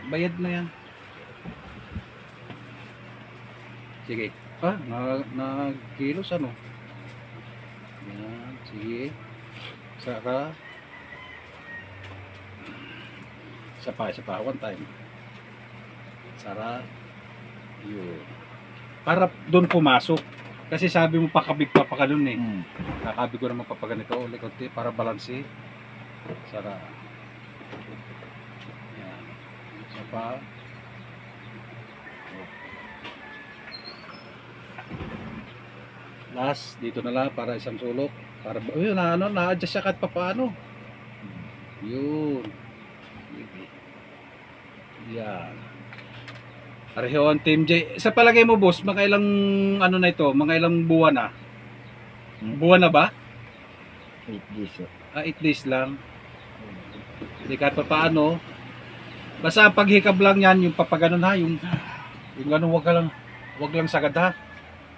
Bayad na yan. Sige. Nagkilos ano? Yan, sige. Saka isa pa, one time. Sara. Yun. Para doon pumasok. Kasi sabi mo pakabig pa ka doon eh. Kakabig ko naman papaganito ulit konti para balanse. Sara. Yan. Isa pa. Last, dito na lang para isang sulok. Para yun, na-adjust siya kahit papaano. Yun. Yan. Arehon Team J. Sa palagay mo boss, mga ilang ano na ito, mga ilang buwan na? Buwan na ba? 8 days. 8 days lang. Hindi kahit papaano. Basta ang paghikab lang yan, yung papaganon ha, yung ano, wag lang sagad ha.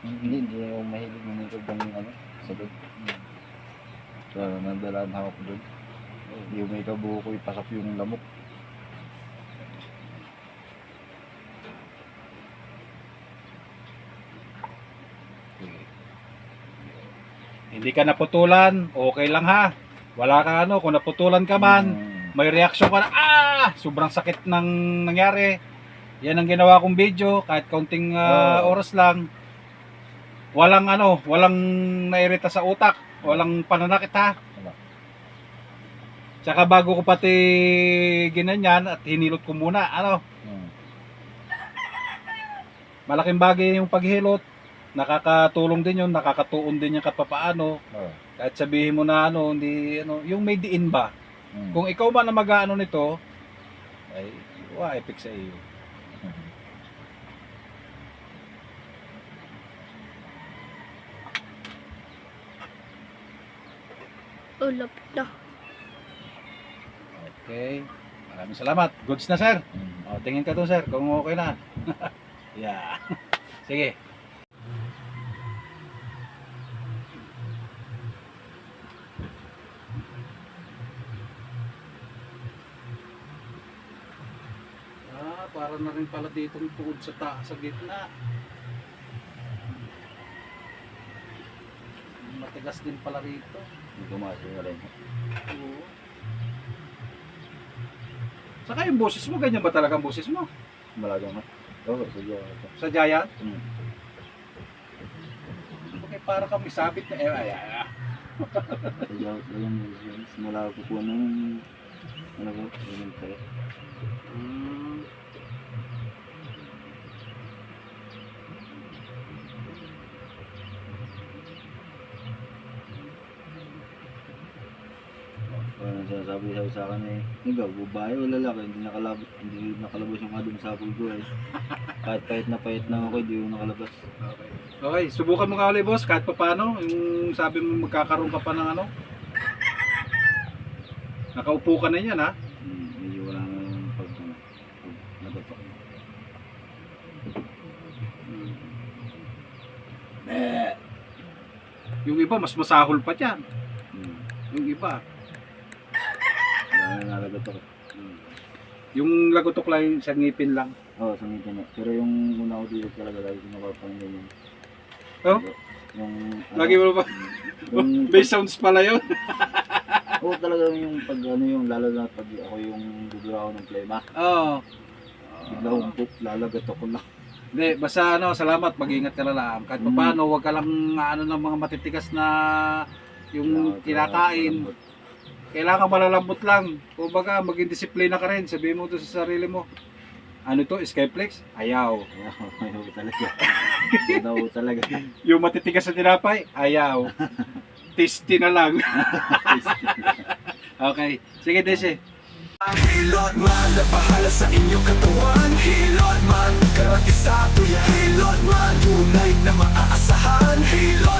Hindi ako mahilig lumikod ng ano, sagot. So, nandalaan hawak ko doon. Yung may kabuo ko, ipasok yung lamok. Hindi ka naputulan, okay lang ha. Wala ka ano, kung naputulan ka man, may reaksyon ka na, sobrang sakit ng nangyari. Yan ang ginawa kong video, kahit kaunting oras lang. Walang nairita sa utak, walang pananakit ha. Tsaka bago ko pati ginanyan at hinilot ko muna, malaking bagay yung paghilot. Nakakatulong din yun, nakakatuon din yung papaano. Kahit sabihin mo na hindi yung may diin ba. Kung ikaw man na mag-aano nito, ay epic sa iyo. Lapit na. Okay. Maraming salamat. Goods na, sir. Tingin ka to, sir, kung okay na. Yeah. Sige. Para na rin pala dito tuod sa gitna. Matigas din pala rito. Hindi kumasok na rin. Oo. Saka yung boses mo, ganyan ba talaga ang boses mo? Malagang ha? Oo, sige. Sa Giant? Okay, para kami sabit na Simula ko po nung ano ko, ganyan kayo. Sinasabi sa akin ikaw, babae o lalaki, hindi nakalabas yung adong sapol ko eh. Kahit pahit na ako, hindi yung nakalabas. Okay, subukan mo ka ulit boss, kahit pa paano, yung sabi mo magkakaroon ka pa ng nakaupo ka na yan ha? Medyo wala na yung nagapak. Yung iba, mas masahol pa dyan. Yung iba. Nalagot ako. Yung lagotok lang sa ngipin lang. Oo, sa ngipin. Pero yung una ko dito talaga lagi pinapapangin yun. Oh? Yung Lagi mo ba? Bass sounds pala yun. Oo, talaga yung pag yung lalo na pag ako yung dudura ako ng plema. Oo. Bigla humpok, lalagot ako lang. Hindi, basta salamat, mag-ingat ka na lang. Kahit pa paano, huwag ka lang ng mga matitigas na yung kinakain. Kailangan malalambot lang. Kumbaga, maging disiplina ka rin. Sabihin mo to sa sarili mo. Ano to? Skyflex? Ayaw. Ayaw talaga. Ayaw talaga. Yung matitigas sa tinapay? Ayaw. Tasty na lang. Okay. Sige, Desi. Hilot man, napahala sa inyong katawan. Hilot man, karati sa tuya. Hilot man, tunay na maaasahan. Hilot